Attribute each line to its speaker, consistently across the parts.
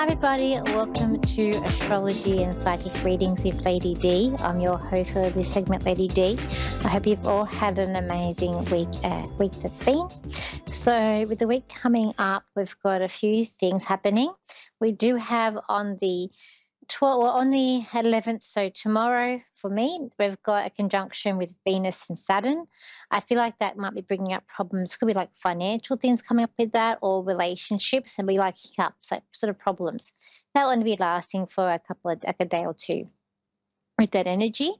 Speaker 1: Hi, everybody. Welcome to Astrology and Psychic Readings with Lady D. I'm your host for this segment, Lady D. I hope you've all had an amazing week that's been. So, with the week coming up, we've got a few things happening. We do have on the 11th, so tomorrow for me, we've got a conjunction with Venus and Saturn. I feel like that might be bringing up problems. Could be like financial things coming up with that, or relationships, and be like hiccups, like sort of problems. That won't be lasting for like a day or two with that energy.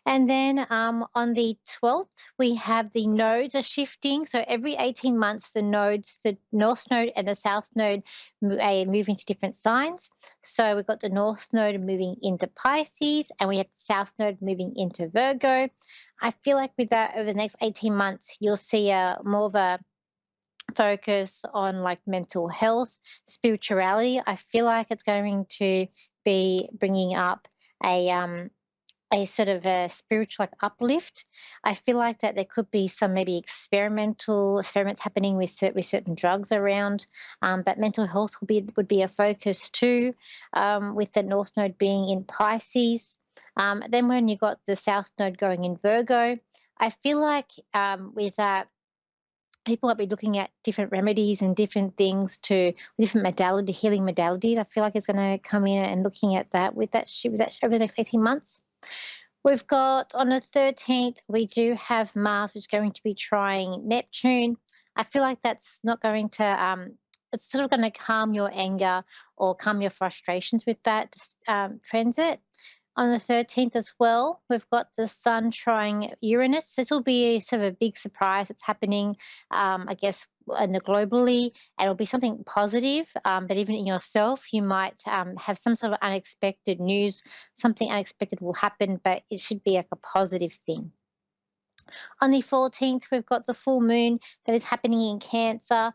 Speaker 1: And then on the 12th, we have the nodes are shifting. So every 18 months, the nodes, the north node and the south node are moving to different signs. So we've got the north node moving into Pisces, and we have the south node moving into Virgo. I feel like with that, over the next 18 months, you'll see more of a focus on like mental health, spirituality. I feel like it's going to be bringing up a sort of a spiritual like uplift. I feel like that there could be some maybe experiments happening with certain drugs around, but mental health would be a focus too, with the North Node being in Pisces. Then when you got the South Node going in Virgo, I feel like with that people might be looking at different remedies and different things to different healing modalities. I feel like it's going to come in and looking at that with that over the next 18 months. We've got on the 13th, we do have Mars, which is going to be trying Neptune. I feel like that's not going to, it's sort of going to calm your anger or calm your frustrations with that transit. On the 13th as well, we've got the Sun trying Uranus. This will be sort of a big surprise that's happening, I guess, globally, and it'll be something positive. But even in yourself, you might have some sort of unexpected news. Something unexpected will happen, but it should be like a positive thing. On the 14th, we've got the full moon that is happening in Cancer.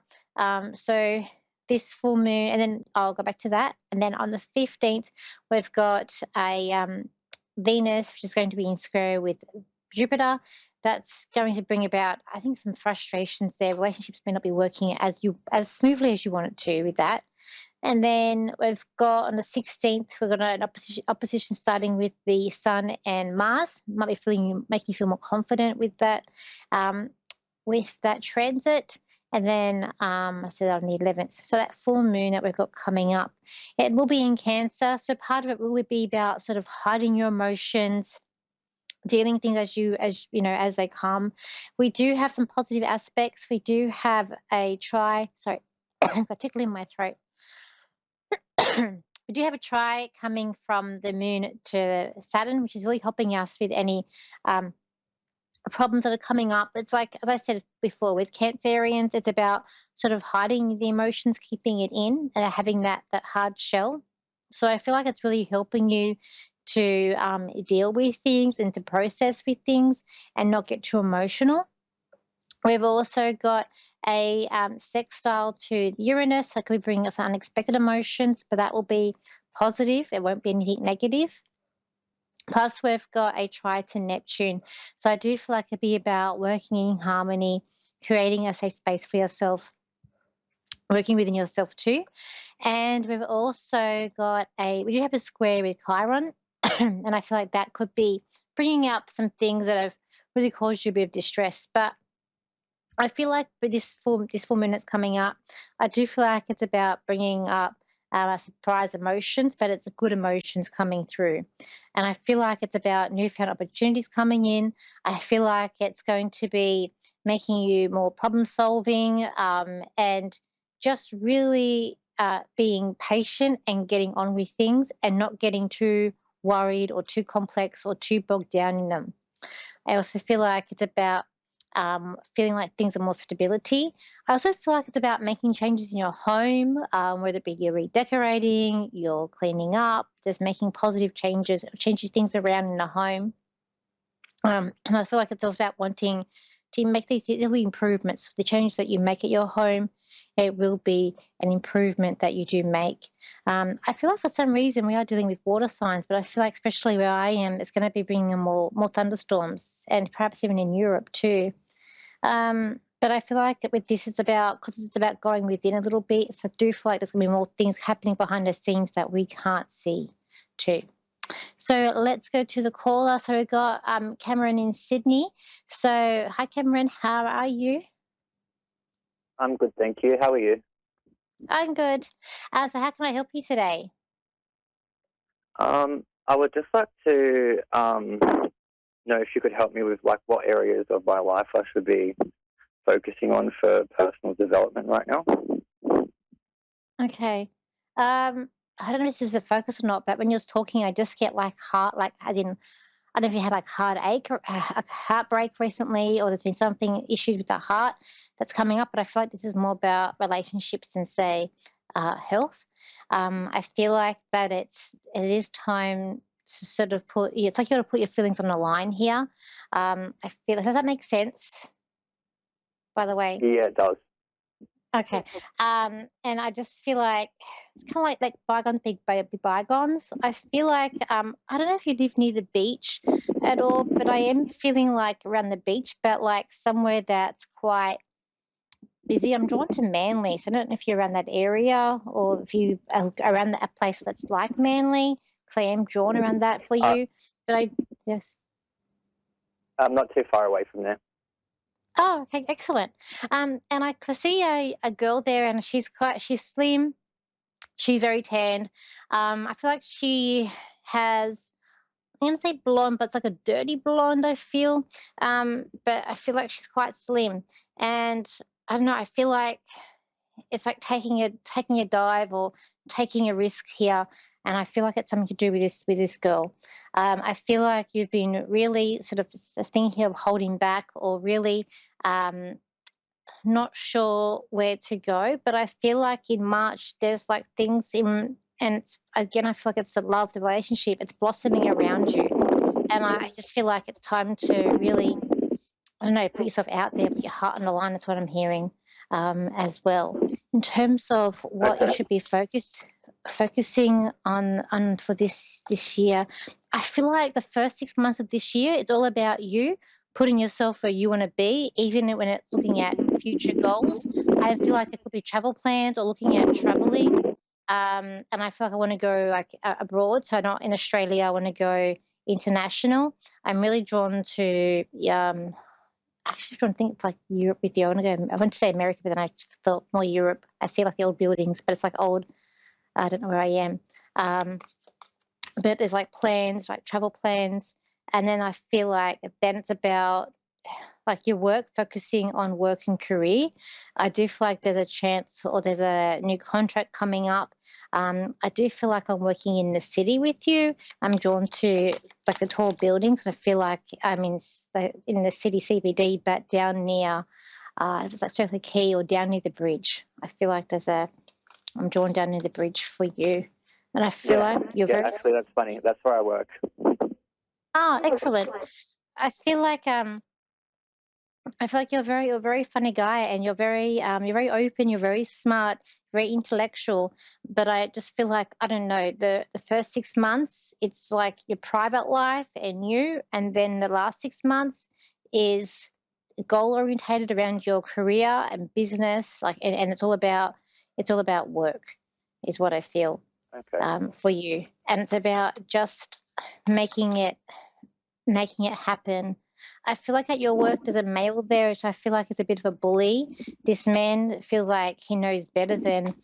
Speaker 1: So this full moon, and then I'll go back to that. And then on the 15th, we've got a Venus, which is going to be in square with Jupiter. That's going to bring about, I think, some frustrations there. Relationships may not be working as smoothly as you want it to with that. And then we've got on the 16th, we've got an opposition starting with the Sun and Mars. Might be making you feel more confident with that transit. And then I said on the 11th. So that full moon that we've got coming up, it will be in Cancer. So part of it will be about sort of hiding your emotions, dealing things as they come. We do have some positive aspects. We do have I've got tickle in my throat. We do have a try coming from the moon to Saturn, which is really helping us with any problems that are coming up. It's like, as I said before, with Cancerians, it's about sort of hiding the emotions, keeping it in, and having that hard shell. So I feel like it's really helping you to deal with things and to process with things and not get too emotional. We've also got a sextile to Uranus. That could be bringing us unexpected emotions, but that will be positive. It won't be anything negative. Plus, we've got a try to Neptune. So I do feel like it'd be about working in harmony, creating a safe space for yourself, working within yourself too. And we've also got we do have a square with Chiron. And I feel like that could be bringing up some things that have really caused you a bit of distress. But I feel like with this full moon that's coming up, I do feel like it's about bringing up surprise emotions, but it's good emotions coming through. And I feel like it's about newfound opportunities coming in. I feel like it's going to be making you more problem solving, and just really being patient and getting on with things and not getting too worried or too complex or too bogged down in them. I also feel like it's about feeling like things are more stability. I also feel like it's about making changes in your home, whether it be you're redecorating, you're cleaning up, just making positive changes, changing things around in the home. And I feel like it's also about wanting to make these little improvements. The changes that you make at your home, it will be an improvement that you do make. I feel like for some reason we are dealing with water signs, but I feel like especially where I am, it's going to be bringing more thunderstorms, and perhaps even in Europe too. But I feel like with this, it's about because it's about going within a little bit. So I do feel like there's gonna be more things happening behind the scenes that we can't see too. So let's go to the caller. So we've got Cameron in Sydney. So hi, Cameron. How are you?
Speaker 2: I'm good, thank you. How are you?
Speaker 1: I'm good. So how can I help you today?
Speaker 2: I would just like to know if you could help me with like what areas of my life I should be focusing on for personal development right now.
Speaker 1: Okay. I don't know if this is a focus or not, but when you're talking, I just get like heart, like as in I don't know if you had like heartache or a heartbreak recently, or there's been something issues with the heart that's coming up. But I feel like this is more about relationships than say health. I feel like that it is time to sort of put. It's like you got to put your feelings on the line here. I feel. Does that make sense? By the way.
Speaker 2: Yeah, it does.
Speaker 1: Okay. And I just feel like it's kind of like bygones be bygones. I feel like I don't know if you live near the beach at all, but I am feeling like around the beach, but like somewhere that's quite busy. I'm drawn to Manly, so I don't know if you're around that area or if you are around a place that's like Manly, because I am drawn around that for
Speaker 2: Uh,
Speaker 1: you. But I yes.
Speaker 2: I'm not too far away from there.
Speaker 1: Oh, okay, excellent. And I can see a girl there, and she's slim. She's very tanned. I feel like she has, I'm gonna say blonde, but it's like a dirty blonde, I feel. But I feel like she's quite slim. And I don't know, I feel like it's like taking a dive or taking a risk here. And I feel like it's something to do with this girl. I feel like you've been really sort of just thinking of holding back or really um, not sure where to go, but I feel like in March there's like things in, and again I feel like it's the love, the relationship, it's blossoming around you, and I just feel like it's time to really, I don't know, put yourself out there, put your heart on the line. That's what I'm hearing as well. In terms of what you
Speaker 2: Okay.
Speaker 1: should be focusing on for this year, I feel like the first 6 months of this year, it's all about you putting yourself where you want to be, even when it's looking at future goals. I feel like there could be travel plans or looking at traveling. And I feel like I want to go like abroad, so not in Australia. I want to go international. I'm really drawn to actually trying to think like Europe with you. I want to say America, but then I thought more Europe. I see like the old buildings, but it's like old. I don't know where I am. Um, but there's like plans, like travel plans, and then I feel like then it's about like your work, focusing on work and career. I do feel like there's a chance or there's a new contract coming up. I do feel like I'm working in the city with you. I'm drawn to like the tall buildings. I feel like I'm in the city CBD, but down near, if it's like Circular Quay or down near the bridge. I feel like I'm drawn down near the bridge for you. And I feel
Speaker 2: Yeah.
Speaker 1: like you're
Speaker 2: Yeah,
Speaker 1: very,
Speaker 2: actually that's funny. That's where I work.
Speaker 1: excellent. I feel like, I feel like you're a very funny guy, and you're very open, you're very smart, very intellectual. But I just feel like I don't know, the first 6 months it's like your private life and you, and then the last 6 months is goal orientated around your career and business, like and it's all about work, is what I feel
Speaker 2: Okay.
Speaker 1: for you, and it's about just making it making it happen. I feel like at your work there's a male there, which I feel like is a bit of a bully. This man feels like he knows better than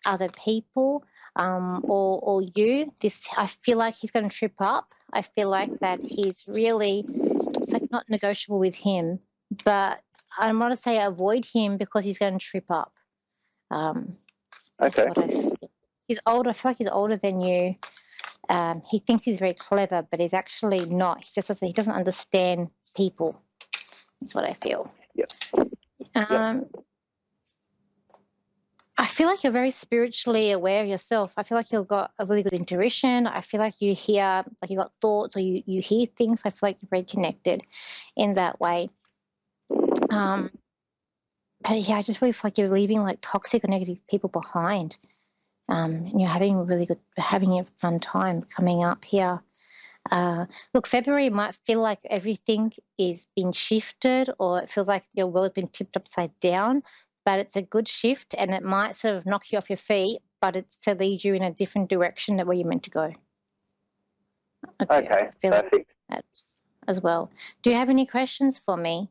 Speaker 1: other people, or you. This I feel like he's going to trip up. I feel like that he's really, it's like not negotiable with him, but I want to say avoid him because he's going to trip up. Um, that's
Speaker 2: Okay.
Speaker 1: what I feel. He's older. I feel like he's older than you. He thinks he's very clever, but he's actually not. He doesn't understand people. That's what I feel.
Speaker 2: Yep. Yep.
Speaker 1: Um, I feel like you're very spiritually aware of yourself. I feel like you've got a really good intuition. I feel like you hear, like you got thoughts or you hear things. I feel like you're very connected in that way. Um, but yeah, I just really feel like you're leaving like toxic or negative people behind. And you're having a fun time coming up here. Look, February might feel like everything is being shifted, or it feels like your world's been tipped upside down, but it's a good shift, and it might sort of knock you off your feet, but it's to lead you in a different direction than where you're meant to go. Okay,
Speaker 2: Okay,
Speaker 1: I feel like
Speaker 2: perfect.
Speaker 1: that's as well. Do you have any questions for me?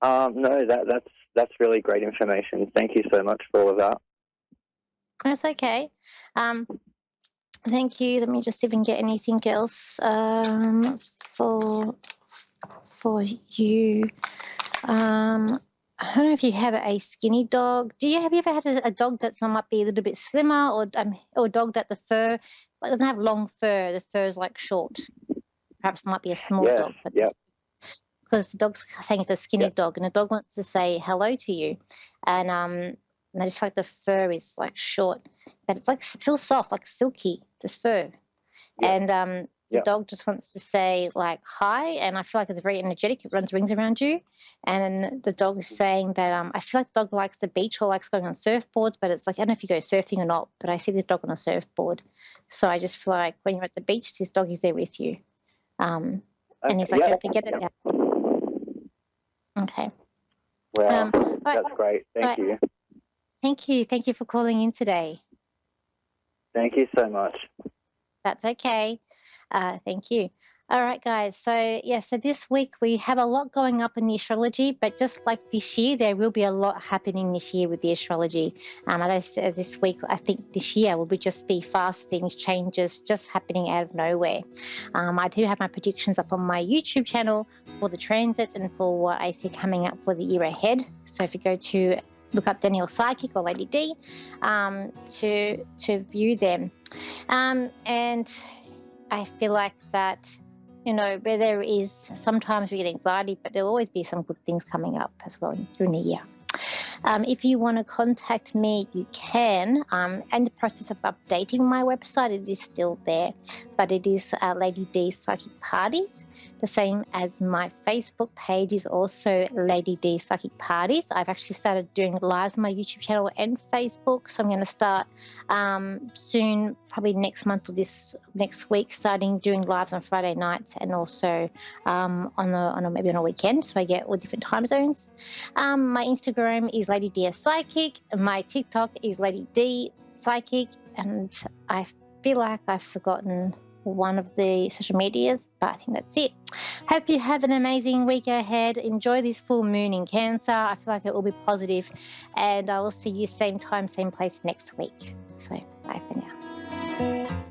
Speaker 2: No, that's really great information. Thank you so much for all of that.
Speaker 1: That's okay. Um, Thank you. Let me just see if I can get anything else for you. I don't know if you have a skinny dog. Have you ever had a dog that might be a little bit slimmer, or a dog that the fur doesn't have long fur? The fur is like short. Perhaps might be a small
Speaker 2: Yes,
Speaker 1: dog, but
Speaker 2: yep,
Speaker 1: because the dog's saying it's a skinny
Speaker 2: yep.
Speaker 1: dog, and the dog wants to say hello to you, and I just feel like the fur is like short, but it's like feels soft, like silky. This fur,
Speaker 2: Yep.
Speaker 1: and the
Speaker 2: Yep.
Speaker 1: dog just wants to say like hi, and I feel like it's very energetic. It runs rings around you, and the dog is saying that I feel like the dog likes the beach or likes going on surfboards, but it's like I don't know if you go surfing or not, but I see this dog on a surfboard, so I just feel like when you're at the beach, this dog is there with you, and
Speaker 2: Okay,
Speaker 1: he's like,
Speaker 2: yep,
Speaker 1: don't forget it
Speaker 2: yep.
Speaker 1: now. Okay.
Speaker 2: Wow,
Speaker 1: All right.
Speaker 2: that's great.
Speaker 1: All
Speaker 2: Thank
Speaker 1: right.
Speaker 2: you.
Speaker 1: Thank you. Thank you for calling in today.
Speaker 2: Thank you so much.
Speaker 1: That's okay. Thank you. All right, guys. So this week we have a lot going up in the astrology, but just like this year, there will be a lot happening this year with the astrology. As I said, this week, I think this year will just be fast things, changes just happening out of nowhere. I do have my predictions up on my YouTube channel for the transits and for what I see coming up for the year ahead. So if you go to look up Danielle Psychic or Lady D to view them. And I feel like that, where there is sometimes we get anxiety, but there'll always be some good things coming up as well during the year. If you want to contact me, you can. In the process of updating my website, it is still there, but it is Lady D Psychic Parties. The same as my Facebook page is also Lady D Psychic Parties. I've actually started doing lives on my YouTube channel and Facebook, so I'm going to start soon, probably next month or this next week, starting doing lives on Friday nights and also maybe on a weekend, so I get all different time zones. My Instagram is Lady D Psychic. My TikTok is Lady D Psychic, and I feel like I've forgotten one of the social medias, but I think that's it. Hope you have an amazing week ahead. Enjoy this full moon in Cancer. I feel like it will be positive, and I will see you same time, same place next week. So bye for now.